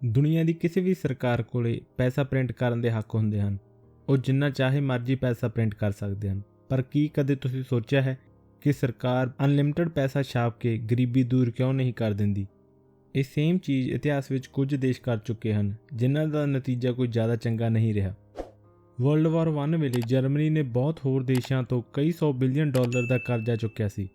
ਦੁਨੀਆ ਦੀ ਕਿਸੇ ਵੀ ਸਰਕਾਰ ਕੋਲੇ ਪੈਸਾ ਪ੍ਰਿੰਟ ਕਰਨ ਦੇ ਹੱਕ ਹੁੰਦੇ ਹਨ। ਉਹ ਜਿੰਨਾ ਚਾਹੇ ਮਰਜ਼ੀ ਪੈਸਾ ਪ੍ਰਿੰਟ ਕਰ ਸਕਦੇ ਹਨ। ਪਰ ਕੀ ਕਦੇ ਤੁਸੀਂ ਸੋਚਿਆ ਹੈ ਕਿ ਸਰਕਾਰ ਅਨਲਿਮਟਿਡ ਪੈਸਾ ਛਾਪ ਕੇ ਗਰੀਬੀ ਦੂਰ ਕਿਉਂ ਨਹੀਂ ਕਰ ਦਿੰਦੀ? ਇਹ ਸੇਮ ਚੀਜ਼ ਇਤਿਹਾਸ ਵਿੱਚ ਕੁਝ ਦੇਸ਼ ਕਰ ਚੁੱਕੇ ਹਨ, ਜਿਨ੍ਹਾਂ ਦਾ ਨਤੀਜਾ ਕੋਈ ਜ਼ਿਆਦਾ ਚੰਗਾ ਨਹੀਂ ਰਿਹਾ। ਵਰਲਡ ਵਾਰ 1 ਵੇਲੇ ਜਰਮਨੀ ਨੇ ਬਹੁਤ ਹੋਰ ਦੇਸ਼ਾਂ ਤੋਂ ਕਈ $100 ਬਿਲੀਅਨ ਦਾ ਕਰਜ਼ਾ ਚੁੱਕਿਆ ਸੀ।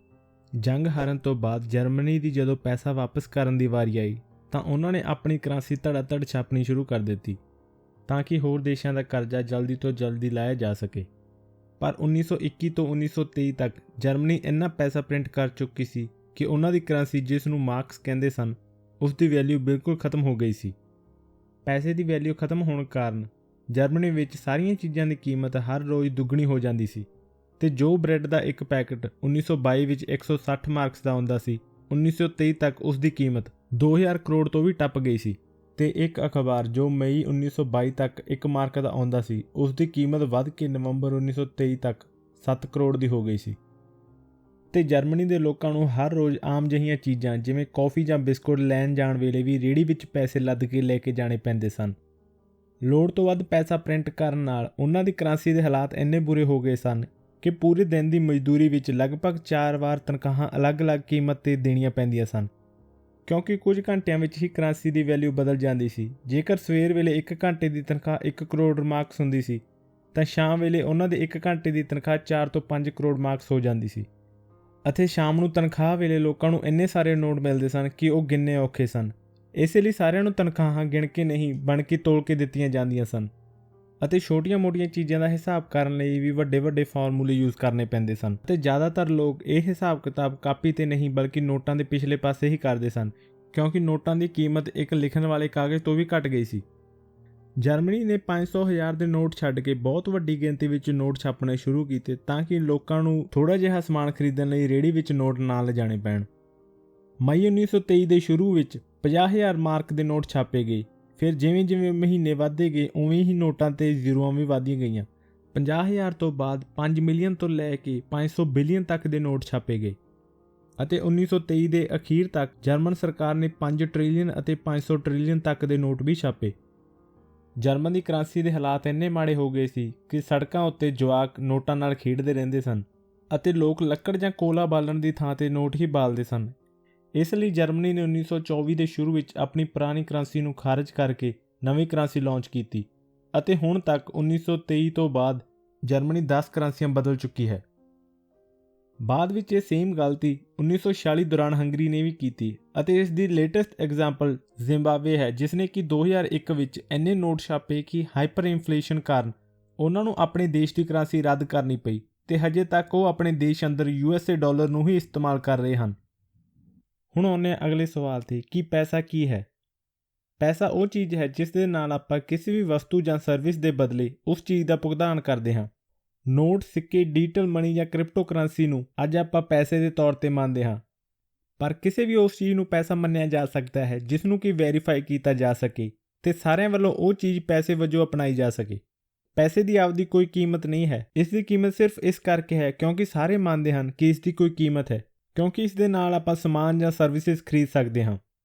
ਜੰਗ ਹਾਰਨ ਤੋਂ ਬਾਅਦ ਜਰਮਨੀ ਦੀ ਜਦੋਂ ਪੈਸਾ ਵਾਪਸ ਕਰਨ ਦੀ ਵਾਰੀ ਆਈ ਤਾਂ ਉਹਨਾਂ ਨੇ ਆਪਣੀ ਕਰੰਸੀ ਧੜਾਧੜ ਛਾਪਣੀ ਸ਼ੁਰੂ ਕਰ ਦਿੱਤੀ ਤਾਂ ਕਿ ਹੋਰ ਦੇਸ਼ਾਂ ਦਾ ਕਰਜ਼ਾ ਜਲਦੀ ਤੋਂ ਜਲਦੀ ਲਾਇਆ ਜਾ ਸਕੇ। ਪਰ 1921 ਤੋਂ 1923 ਤੱਕ ਜਰਮਨੀ ਇੰਨਾ ਪੈਸਾ ਪ੍ਰਿੰਟ ਕਰ ਚੁੱਕੀ ਸੀ ਕਿ ਉਹਨਾਂ ਦੀ ਕਰੰਸੀ, ਜਿਸ ਨੂੰ ਮਾਰਕਸ ਕਹਿੰਦੇ ਸਨ, ਉਸ ਦੀ ਵੈਲਿਊ ਬਿਲਕੁਲ ਖਤਮ ਹੋ ਗਈ ਸੀ। ਪੈਸੇ ਦੀ ਵੈਲਿਊ ਖਤਮ ਹੋਣ ਕਾਰਨ ਜਰਮਨੀ ਵਿੱਚ ਸਾਰੀਆਂ ਚੀਜ਼ਾਂ ਦੀ ਕੀਮਤ ਹਰ ਰੋਜ਼ ਦੁੱਗਣੀ ਹੋ ਜਾਂਦੀ ਸੀ ਤੇ ਜੋ ਬ੍ਰੈਡ ਦਾ ਇੱਕ ਪੈਕਟ 1922 ਵਿੱਚ 160 ਮਾਰਕਸ ਦਾ ਆਉਂਦਾ ਸੀ, 1923 ਤੱਕ ਉਸ ਦੀ ਕੀਮਤ 2000 ਕਰੋੜ ਤੋਂ ਵੀ ਟੱਪ ਗਈ ਸੀ। ਤੇ ਇੱਕ ਅਖਬਾਰ ਜੋ ਮਈ 1922 ਤੱਕ 1 ਮਾਰਕ ਦਾ ਆਉਂਦਾ ਸੀ, ਉਸ ਦੀ ਕੀਮਤ ਵੱਧ ਕੇ ਨਵੰਬਰ 1923 ਤੱਕ 7 ਕਰੋੜ ਦੀ ਹੋ ਗਈ ਸੀ। ਤੇ ਜਰਮਨੀ ਦੇ ਲੋਕਾਂ ਨੂੰ ਹਰ ਰੋਜ਼ ਆਮ ਜਿਹੀਆਂ ਚੀਜ਼ਾਂ ਜਿਵੇਂ ਕੌਫੀ ਜਾਂ ਬਿਸਕੁਟ ਲੈਣ ਜਾਣ ਵੇਲੇ ਵੀ ਰੇਹੜੀ ਵਿੱਚ ਪੈਸੇ ਲੱਦ ਕੇ ਲੈ ਕੇ ਜਾਣੇ ਪੈਂਦੇ ਸਨ। ਲੋੜ ਤੋਂ ਵੱਧ ਪੈਸਾ ਪ੍ਰਿੰਟ ਕਰਨ ਨਾਲ ਉਹਨਾਂ ਦੀ ਕਰੰਸੀ ਦੇ ਹਾਲਾਤ ਇੰਨੇ ਬੁਰੇ ਹੋ ਗਏ ਸਨ ਕਿ ਪੂਰੇ ਦਿਨ ਦੀ ਮਜ਼ਦੂਰੀ ਵਿੱਚ ਲਗਭਗ 4 ਵਾਰ ਤਨਖਾਹਾਂ ਅਲੱਗ-ਅਲੱਗ ਕੀਮਤ 'ਤੇ ਦੇਣੀਆਂ ਪੈਂਦੀਆਂ ਸਨ, ਕਿਉਂਕਿ ਕੁਝ ਘੰਟਿਆਂ ਵਿੱਚ ਹੀ ਕਰੰਸੀ ਦੀ ਵੈਲਿਊ ਬਦਲ ਜਾਂਦੀ ਸੀ। ਜੇਕਰ ਸਵੇਰ ਵੇਲੇ 1 ਘੰਟੇ ਦੀ ਤਨਖਾਹ 1 ਕਰੋੜ ਮਾਰਕਸ ਹੁੰਦੀ ਸੀ ਤਾਂ ਸ਼ਾਮ ਵੇਲੇ ਉਹਨਾਂ ਦੇ 1 ਘੰਟੇ ਦੀ ਤਨਖਾਹ 4 ਤੋਂ 5 ਕਰੋੜ ਮਾਰਕਸ ਹੋ ਜਾਂਦੀ ਸੀ। ਅਤੇ ਸ਼ਾਮ ਨੂੰ ਤਨਖਾਹ ਵੇਲੇ ਲੋਕਾਂ ਨੂੰ ਇੰਨੇ ਸਾਰੇ ਨੋਟ ਮਿਲਦੇ ਸਨ ਕਿ ਉਹ ਗਿਣਨੇ ਔਖੇ ਸਨ। ਇਸੇ ਲਈ ਸਾਰਿਆਂ ਨੂੰ ਤਨਖਾਹਾਂ ਗਿਣ ਕੇ ਨਹੀਂ, ਬਣ ਕੇ ਤੋਲ ਕੇ ਦਿੱਤੀਆਂ ਜਾਂਦੀਆਂ ਸਨ ਅਤੇ ਛੋਟੀਆਂ-ਮੋਟੀਆਂ ਚੀਜ਼ਾਂ ਦਾ ਹਿਸਾਬ ਕਰਨ ਲਈ ਵੀ ਵੱਡੇ-ਵੱਡੇ ਫਾਰਮੂਲੇ ਯੂਜ਼ ਕਰਨੇ ਪੈਂਦੇ ਸਨ। ਅਤੇ ਜ਼ਿਆਦਾਤਰ ਲੋਕ ਇਹ ਹਿਸਾਬ ਕਿਤਾਬ ਕਾਪੀ 'ਤੇ ਨਹੀਂ ਬਲਕਿ ਨੋਟਾਂ ਦੇ ਪਿਛਲੇ ਪਾਸੇ ਹੀ ਕਰਦੇ ਸਨ, ਕਿਉਂਕਿ ਨੋਟਾਂ ਦੀ ਕੀਮਤ ਇੱਕ ਲਿਖਣ ਵਾਲੇ ਕਾਗਜ਼ ਤੋਂ ਵੀ ਘੱਟ ਗਈ ਸੀ। ਜਰਮਨੀ ਨੇ 500, 1000 ਦੇ ਨੋਟ ਛੱਡ ਕੇ ਬਹੁਤ ਵੱਡੀ ਗਿਣਤੀ ਵਿੱਚ ਨੋਟ ਛਾਪਣੇ ਸ਼ੁਰੂ ਕੀਤੇ ਤਾਂ ਕਿ ਲੋਕਾਂ ਨੂੰ ਥੋੜ੍ਹਾ ਜਿਹਾ ਸਮਾਨ ਖਰੀਦਣ ਲਈ ਰੇਹੜੀ ਵਿੱਚ ਨੋਟ ਨਾ ਲਿਜਾਣੇ ਪੈਣ। ਮਈ 1923 ਦੇ ਸ਼ੁਰੂ ਵਿੱਚ 50,000 ਮਾਰਕ ਦੇ ਨੋਟ ਛਾਪੇ ਗਏ। ਫਿਰ ਜਿਵੇਂ-ਜਿਵੇਂ ਮਹੀਨੇ ਵੱਧਦੇ ਗਏ ਉਵੇਂ ਹੀ ਨੋਟਾਂ 'ਤੇ ਜ਼ੀਰੋਆਂ ਵੀ ਵੱਧਦੀਆਂ ਗਈਆਂ। 50,000 ਤੋਂ ਬਾਅਦ 5 ਮਿਲੀਅਨ ਤੋਂ ਲੈ ਕੇ 500 ਬਿਲੀਅਨ ਤੱਕ ਦੇ ਨੋਟ ਛਾਪੇ ਗਏ ਅਤੇ 1923 ਦੇ ਅਖੀਰ ਤੱਕ ਜਰਮਨ ਸਰਕਾਰ ਨੇ 5 ਟ੍ਰਿਲੀਅਨ ਅਤੇ 500 ਟ੍ਰਿਲੀਅਨ ਤੱਕ ਦੇ ਨੋਟ ਵੀ ਛਾਪੇ। ਜਰਮਨ ਦੀ ਕਰੰਸੀ ਦੇ ਹਾਲਾਤ ਇੰਨੇ ਮਾੜੇ ਹੋ ਗਏ ਸੀ ਕਿ ਸੜਕਾਂ ਉੱਤੇ ਜਵਾਕ ਨੋਟਾਂ ਨਾਲ ਖੇਡਦੇ ਰਹਿੰਦੇ ਸਨ ਅਤੇ ਲੋਕ ਲੱਕੜ ਜਾਂ ਕੋਲਾ ਬਾਲਣ ਦੀ ਥਾਂ 'ਤੇ ਨੋਟ ਹੀ ਬਾਲਦੇ ਸਨ। ਇਸ ਲਈ ਜਰਮਨੀ ਨੇ 1924 ਦੇ ਸ਼ੁਰੂ ਵਿੱਚ ਆਪਣੀ ਪੁਰਾਣੀ ਕਰੰਸੀ ਨੂੰ ਖਾਰਜ ਕਰਕੇ ਨਵੀਂ ਕਰੰਸੀ ਲਾਂਚ ਕੀਤੀ ਅਤੇ ਹੁਣ ਤੱਕ 1923 ਤੋਂ ਬਾਅਦ ਜਰਮਨੀ 10 ਕਰੰਸੀਆਂ ਬਦਲ ਚੁੱਕੀ ਹੈ। ਬਾਅਦ ਵਿੱਚ ਇਹ ਸੇਮ ਗਲਤੀ 1946 ਦੌਰਾਨ ਹੰਗਰੀ ਨੇ ਵੀ ਕੀਤੀ ਅਤੇ ਇਸ ਦੀ ਲੇਟੈਸਟ ਐਗਜ਼ਾਮਪਲ ਜ਼ਿੰਬਾਬਵੇ ਹੈ, ਜਿਸ ਨੇ ਕਿ 2001 ਵਿੱਚ ਇੰਨੇ ਨੋਟ ਛਾਪੇ ਕਿ ਹਾਈਪਰ ਇਨਫਲੇਸ਼ਨ ਕਾਰਨ ਉਹਨਾਂ ਨੂੰ ਆਪਣੇ ਦੇਸ਼ ਦੀ ਕਰੰਸੀ ਰੱਦ ਕਰਨੀ ਪਈ ਤੇ ਹਜੇ ਤੱਕ ਉਹ ਆਪਣੇ ਦੇਸ਼ ਅੰਦਰ USA ਡਾਲਰ ਨੂੰ ਹੀ ਇਸਤੇਮਾਲ ਕਰ ਰਹੇ ਹਨ। ਹੁਣ ਆਉਂਦੇ ਹਾਂ ਅਗਲੇ ਸਵਾਲ 'ਤੇ ਕਿ ਪੈਸਾ ਕੀ ਹੈ? ਪੈਸਾ ਉਹ ਚੀਜ਼ ਹੈ ਜਿਸ ਦੇ ਨਾਲ ਆਪਾਂ ਕਿਸੇ ਵੀ ਵਸਤੂ ਜਾਂ ਸਰਵਿਸ ਦੇ ਬਦਲੇ ਉਸ ਚੀਜ਼ ਦਾ ਭੁਗਤਾਨ ਕਰਦੇ ਹਾਂ। ਨੋਟ, ਸਿੱਕੇ, ਡਿਜੀਟਲ ਮਨੀ ਜਾਂ ਕ੍ਰਿਪਟੋ ਕਰੰਸੀ ਨੂੰ ਅੱਜ ਆਪਾਂ ਪੈਸੇ ਦੇ ਤੌਰ 'ਤੇ ਮੰਨਦੇ ਹਾਂ, ਪਰ ਕਿਸੇ ਵੀ ਉਸ ਚੀਜ਼ ਨੂੰ ਪੈਸਾ ਮੰਨਿਆ ਜਾ ਸਕਦਾ ਹੈ ਜਿਸ ਨੂੰ ਕਿ ਵੈਰੀਫਾਈ ਕੀਤਾ ਜਾ ਸਕੇ ਤੇ ਸਾਰਿਆਂ ਵੱਲੋਂ ਉਹ ਚੀਜ਼ ਪੈਸੇ ਵਜੋਂ ਅਪਣਾਈ ਜਾ ਸਕੇ। ਪੈਸੇ ਦੀ ਆਪਦੀ ਕੋਈ ਕੀਮਤ ਨਹੀਂ ਹੈ। ਇਸ ਦੀ ਕੀਮਤ ਸਿਰਫ ਇਸ ਕਰਕੇ ਹੈ ਕਿਉਂਕਿ ਸਾਰੇ ਮੰਨਦੇ ਹਨ ਕਿ ਇਸ ਦੀ ਕੋਈ ਕੀਮਤ ਹੈ, ਕਿਉਂਕਿ ਇਸ ਦੇ ਨਾਲ ਆਪਾਂ ਸਮਾਨ ਜਾਂ ਸਰਵਿਸਿਜ਼ ਖਰੀਦ ਸਕਦੇ ਹਾਂ।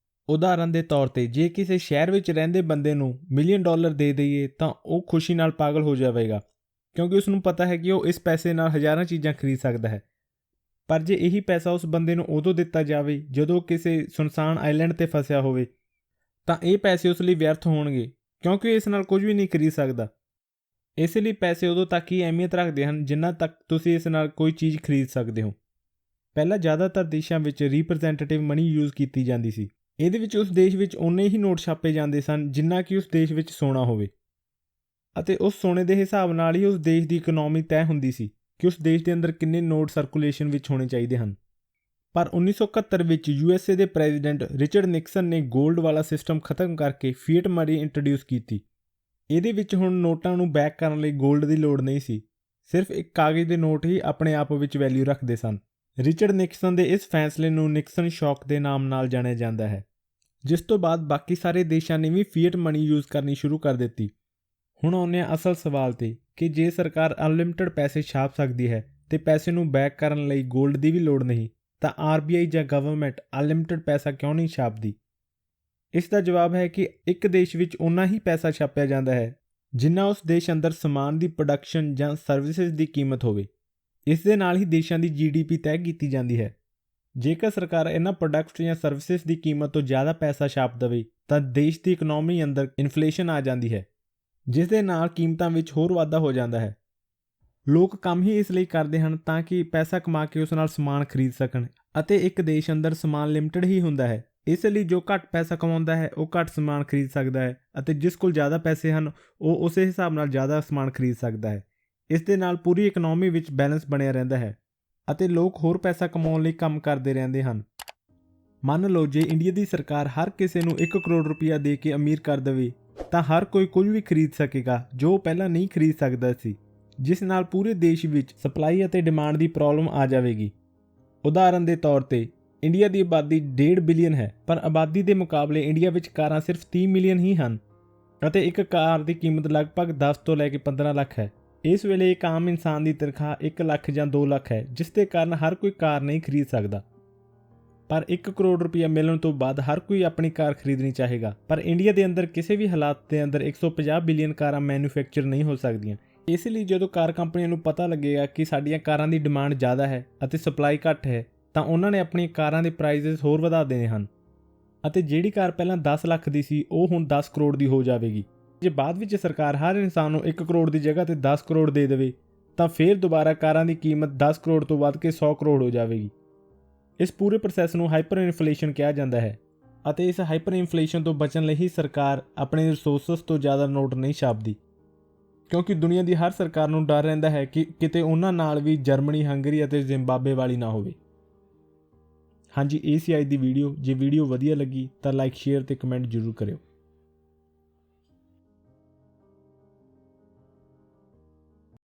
ਉਦਾਹਰਨ ਦੇ ਤੌਰ 'ਤੇ ਜੇ ਕਿਸੇ ਸ਼ਹਿਰ ਵਿੱਚ ਰਹਿੰਦੇ ਬੰਦੇ ਨੂੰ $1 ਮਿਲੀਅਨ ਦੇ ਦਈਏ ਤਾਂ ਉਹ ਖੁਸ਼ੀ ਨਾਲ ਪਾਗਲ ਹੋ ਜਾਵੇਗਾ, ਕਿਉਂਕਿ ਉਸ ਨੂੰ ਪਤਾ ਹੈ ਕਿ ਉਹ ਇਸ ਪੈਸੇ ਨਾਲ ਹਜ਼ਾਰਾਂ ਚੀਜ਼ਾਂ ਖਰੀਦ ਸਕਦਾ ਹੈ। ਪਰ ਜੇ ਇਹੀ ਪੈਸਾ ਉਸ ਬੰਦੇ ਨੂੰ ਉਦੋਂ ਦਿੱਤਾ ਜਾਵੇ ਜਦੋਂ ਕਿਸੇ ਸੁਨਸਾਨ ਆਈਲੈਂਡ 'ਤੇ ਫਸਿਆ ਹੋਵੇ ਤਾਂ ਇਹ ਪੈਸੇ ਉਸ ਲਈ ਵਿਅਰਥ ਹੋਣਗੇ, ਕਿਉਂਕਿ ਉਹ ਇਸ ਨਾਲ ਕੁਝ ਵੀ ਨਹੀਂ ਖਰੀਦ ਸਕਦਾ। ਇਸ ਲਈ ਪੈਸੇ ਉਦੋਂ ਤੱਕ ਹੀ ਅਹਿਮੀਅਤ ਰੱਖਦੇ ਹਨ ਜਿੰਨਾ ਤੱਕ ਤੁਸੀਂ ਇਸ ਨਾਲ ਕੋਈ ਚੀਜ਼ ਖਰੀਦ ਸਕਦੇ ਹੋ। ਪਹਿਲਾਂ ਜ਼ਿਆਦਾਤਰ ਦੇਸ਼ਾਂ ਵਿੱਚ ਰਿਪਰੈਜ਼ੈਂਟੇਟਿਵ ਮਨੀ ਯੂਜ਼ ਕੀਤੀ ਜਾਂਦੀ ਸੀ। ਇਹਦੇ ਵਿੱਚ ਉਸ ਦੇਸ਼ ਵਿੱਚ ਓਨੇ ਹੀ ਨੋਟ ਛਾਪੇ ਜਾਂਦੇ ਸਨ ਜਿੰਨਾ ਕਿ ਉਸ ਦੇਸ਼ ਵਿੱਚ ਸੋਨਾ ਹੋਵੇ ਅਤੇ ਉਸ ਸੋਨੇ ਦੇ ਹਿਸਾਬ ਨਾਲ ਹੀ ਉਸ ਦੇਸ਼ ਦੀ ਇਕਨੋਮੀ ਤੈਅ ਹੁੰਦੀ ਸੀ ਕਿ ਉਸ ਦੇਸ਼ ਦੇ ਅੰਦਰ ਕਿੰਨੇ ਨੋਟ ਸਰਕੂਲੇਸ਼ਨ ਵਿੱਚ ਹੋਣੇ ਚਾਹੀਦੇ ਹਨ। ਪਰ 1971 ਵਿੱਚ USA ਦੇ ਪ੍ਰੈਜ਼ੀਡੈਂਟ ਰਿਚਰਡ ਨਿਕਸਨ ਨੇ ਗੋਲਡ ਵਾਲਾ ਸਿਸਟਮ ਖਤਮ ਕਰਕੇ ਫੀਐਟ ਮਨੀ ਇੰਟਰੋਡਿਊਸ ਕੀਤੀ। ਇਹਦੇ ਵਿੱਚ ਹੁਣ ਨੋਟਾਂ ਨੂੰ ਬੈਕ ਕਰਨ ਲਈ ਗੋਲਡ ਦੀ ਲੋੜ ਨਹੀਂ ਸੀ, ਸਿਰਫ ਇੱਕ ਕਾਗਜ਼ ਦੇ ਨੋਟ ਹੀ ਆਪਣੇ ਆਪ ਵਿੱਚ ਵੈਲਿਊ ਰੱਖਦੇ ਸਨ। ਰਿਚਰਡ ਨਿਕਸਨ ਦੇ ਇਸ ਫੈਸਲੇ ਨੂੰ ਨਿਕਸਨ ਸ਼ੌਕ ਦੇ ਨਾਮ ਨਾਲ ਜਾਣਿਆ ਜਾਂਦਾ ਹੈ, ਜਿਸ ਤੋਂ ਬਾਅਦ ਬਾਕੀ ਸਾਰੇ ਦੇਸ਼ਾਂ ਨੇ ਵੀ ਫੀਐਟ ਮਨੀ ਯੂਜ਼ ਕਰਨੀ ਸ਼ੁਰੂ ਕਰ ਦਿੱਤੀ। ਹੁਣ ਆਉਂਦੇ ਹਾਂ ਅਸਲ ਸਵਾਲ 'ਤੇ ਕਿ ਜੇ ਸਰਕਾਰ ਅਨਲਿਮਟਿਡ ਪੈਸੇ ਛਾਪ ਸਕਦੀ ਹੈ ਤੇ ਪੈਸੇ ਨੂੰ ਬੈਕ ਕਰਨ ਲਈ ਗੋਲਡ ਦੀ ਵੀ ਲੋੜ ਨਹੀਂ, ਤਾਂ RBI ਜਾਂ ਗਵਰਨਮੈਂਟ ਅਨਲਿਮਟਿਡ ਪੈਸਾ ਕਿਉਂ ਨਹੀਂ ਛਾਪਦੀ? ਇਸ ਦਾ ਜਵਾਬ ਹੈ ਕਿ ਇੱਕ ਦੇਸ਼ ਵਿੱਚ ਓਨਾ ਹੀ ਪੈਸਾ ਛਾਪਿਆ ਜਾਂਦਾ ਹੈ ਜਿੰਨਾ ਉਸ ਦੇਸ਼ ਅੰਦਰ ਸਮਾਨ ਦੀ ਪ੍ਰੋਡਕਸ਼ਨ ਜਾਂ ਸਰਵਿਸਿਜ਼ ਦੀ ਕੀਮਤ ਹੋਵੇ। ਇਸ ਦੇ ਨਾਲ ਹੀ ਦੇਸ਼ਾਂ ਦੀ GDP ਤੈਅ ਕੀਤੀ ਜਾਂਦੀ ਹੈ। ਜੇਕਰ ਸਰਕਾਰ ਇਹਨਾਂ ਪ੍ਰੋਡਕਟਸ ਜਾਂ ਸਰਵਿਸਿਜ਼ ਦੀ ਕੀਮਤ ਤੋਂ ਜ਼ਿਆਦਾ ਪੈਸਾ ਛਾਪ ਦੇਵੇ ਤਾਂ ਦੇਸ਼ ਦੀ ਇਕਨੋਮੀ ਅੰਦਰ ਇਨਫਲੇਸ਼ਨ ਆ ਜਾਂਦੀ ਹੈ, ਜਿਸ ਦੇ ਨਾਲ ਕੀਮਤਾਂ ਵਿੱਚ ਹੋਰ ਵਾਧਾ ਹੋ ਜਾਂਦਾ ਹੈ। ਲੋਕ ਕੰਮ ਹੀ ਇਸ ਲਈ ਕਰਦੇ ਹਨ ਤਾਂ ਕਿ ਪੈਸਾ ਕਮਾ ਕੇ ਉਸ ਨਾਲ ਸਮਾਨ ਖਰੀਦ ਸਕਣ, ਅਤੇ ਇੱਕ ਦੇਸ਼ ਅੰਦਰ ਸਮਾਨ ਲਿਮਟਿਡ ਹੀ ਹੁੰਦਾ ਹੈ। ਇਸ ਲਈ ਜੋ ਘੱਟ ਪੈਸਾ ਕਮਾਉਂਦਾ ਹੈ ਉਹ ਘੱਟ ਸਮਾਨ ਖਰੀਦ ਸਕਦਾ ਹੈ, ਅਤੇ ਜਿਸ ਕੋਲ ਜ਼ਿਆਦਾ ਪੈਸੇ ਹਨ ਉਹ ਉਸੇ ਹਿਸਾਬ ਨਾਲ ਜ਼ਿਆਦਾ ਸਮਾਨ ਖਰੀਦ ਸਕਦਾ ਹੈ। ਇਸ ਦੇ ਨਾਲ ਪੂਰੀ ਇਕਨੋਮੀ ਵਿੱਚ ਬੈਲੈਂਸ ਬਣਿਆ ਰਹਿੰਦਾ ਹੈ ਅਤੇ ਲੋਕ ਹੋਰ ਪੈਸਾ ਕਮਾਉਣ ਲਈ ਕੰਮ ਕਰਦੇ ਰਹਿੰਦੇ ਹਨ। ਮੰਨ ਲਓ ਜੇ ਇੰਡੀਆ ਦੀ ਸਰਕਾਰ ਹਰ ਕਿਸੇ ਨੂੰ 1 ਕਰੋੜ ਰੁਪਇਆ ਦੇ ਕੇ ਅਮੀਰ ਕਰ ਦੇਵੇ ਤਾਂ ਹਰ ਕੋਈ ਕੁਝ ਵੀ ਖਰੀਦ ਸਕੇਗਾ ਜੋ ਪਹਿਲਾਂ ਨਹੀਂ ਖਰੀਦ ਸਕਦਾ ਸੀ, ਜਿਸ ਨਾਲ ਪੂਰੇ ਦੇਸ਼ ਵਿੱਚ ਸਪਲਾਈ ਅਤੇ ਡਿਮਾਂਡ ਦੀ ਪ੍ਰੋਬਲਮ ਆ ਜਾਵੇਗੀ। ਉਦਾਹਰਨ ਦੇ ਤੌਰ ਤੇ ਇੰਡੀਆ ਦੀ ਆਬਾਦੀ 1.5 ਬਿਲੀਅਨ ਹੈ, ਪਰ ਆਬਾਦੀ ਦੇ ਮੁਕਾਬਲੇ ਇੰਡੀਆ ਵਿੱਚ ਕਾਰਾਂ ਸਿਰਫ 30 ਮਿਲੀਅਨ ਹੀ ਹਨ ਅਤੇ ਇੱਕ ਕਾਰ ਦੀ ਕੀਮਤ ਲਗਭਗ 10 ਤੋਂ ਲੈ ਕੇ 15 ਲੱਖ ਹੈ। ਇਸ ਵੇਲੇ ਇੱਕ ਆਮ ਇਨਸਾਨ ਦੀ ਤਨਖਾਹ 1 ਲੱਖ ਜਾਂ 2 ਲੱਖ ਹੈ, ਜਿਸ ਦੇ ਕਾਰਨ ਹਰ ਕੋਈ ਕਾਰ ਨਹੀਂ ਖਰੀਦ ਸਕਦਾ। ਪਰ 1 ਕਰੋੜ ਰੁਪਇਆ ਮਿਲਣ ਤੋਂ ਬਾਅਦ ਹਰ ਕੋਈ ਆਪਣੀ ਕਾਰ ਖਰੀਦਣੀ ਚਾਹੇਗਾ। ਪਰ ਇੰਡੀਆ ਦੇ ਅੰਦਰ ਕਿਸੇ ਵੀ ਹਾਲਾਤ ਦੇ ਅੰਦਰ 150 ਬਿਲੀਅਨ ਕਾਰਾਂ ਮੈਨੂਫੈਕਚਰ ਨਹੀਂ ਹੋ ਸਕਦੀਆਂ। ਇਸ ਲਈ ਜਦੋਂ ਕਾਰ ਕੰਪਨੀਆਂ ਨੂੰ ਪਤਾ ਲੱਗੇਗਾ ਕਿ ਸਾਡੀਆਂ ਕਾਰਾਂ ਦੀ ਡਿਮਾਂਡ ਜ਼ਿਆਦਾ ਹੈ ਅਤੇ ਸਪਲਾਈ ਘੱਟ ਹੈ, ਤਾਂ ਉਹਨਾਂ ਨੇ ਆਪਣੀਆਂ ਕਾਰਾਂ ਦੇ ਪ੍ਰਾਈਸਿਸ ਹੋਰ ਵਧਾ ਦੇਣੇ ਹਨ, ਅਤੇ ਜਿਹੜੀ ਕਾਰ ਪਹਿਲਾਂ 10 ਲੱਖ ਦੀ ਸੀ ਉਹ ਹੁਣ 10 ਕਰੋੜ ਦੀ ਹੋ ਜਾਵੇਗੀ। ਜੇ ਬਾਅਦ ਵਿੱਚ ਸਰਕਾਰ ਹਰ ਇਨਸਾਨ ਨੂੰ 1 ਕਰੋੜ ਦੀ ਜਗ੍ਹਾ ਤੇ 10 ਕਰੋੜ ਦੇ ਦੇਵੇ ਤਾਂ ਫਿਰ ਦੁਬਾਰਾ ਕਾਰਾਂ ਦੀ ਕੀਮਤ 10 ਕਰੋੜ ਤੋਂ ਵੱਧ ਕੇ 100 ਕਰੋੜ ਹੋ ਜਾਵੇਗੀ। ਇਸ ਪੂਰੇ ਪ੍ਰੋਸੈਸ ਨੂੰ ਹਾਈਪਰ ਇਨਫਲੇਸ਼ਨ ਕਿਹਾ ਜਾਂਦਾ ਹੈ, ਅਤੇ ਇਸ ਹਾਈਪਰ ਇਨਫਲੇਸ਼ਨ ਤੋਂ ਬਚਣ ਲਈ ਹੀ ਸਰਕਾਰ ਆਪਣੇ ਰਿਸੋਰਸਸ ਤੋਂ ਜ਼ਿਆਦਾ ਨੋਟ ਨਹੀਂ ਛਾਪਦੀ, ਕਿਉਂਕਿ ਦੁਨੀਆ ਦੀ ਹਰ ਸਰਕਾਰ ਨੂੰ ਡਰ ਰਹਿੰਦਾ ਹੈ ਕਿ ਕਿਤੇ ਉਹਨਾਂ ਨਾਲ ਵੀ ਜਰਮਨੀ, ਹੰਗਰੀ ਅਤੇ ਜ਼ਿੰਬਾਬਵੇ ਵਾਲੀ ਨਾ ਹੋਵੇ। ਹਾਂਜੀ, ਇਹ ਸੀ ਅੱਜ ਦੀ ਵੀਡੀਓ। ਜੇ ਵੀਡੀਓ ਵਧੀਆ ਲੱਗੀ ਤਾਂ ਲਾਈਕ, ਸ਼ੇਅਰ ਤੇ ਕਮੈਂਟ ਜ਼ਰੂਰ ਕਰਿਓ।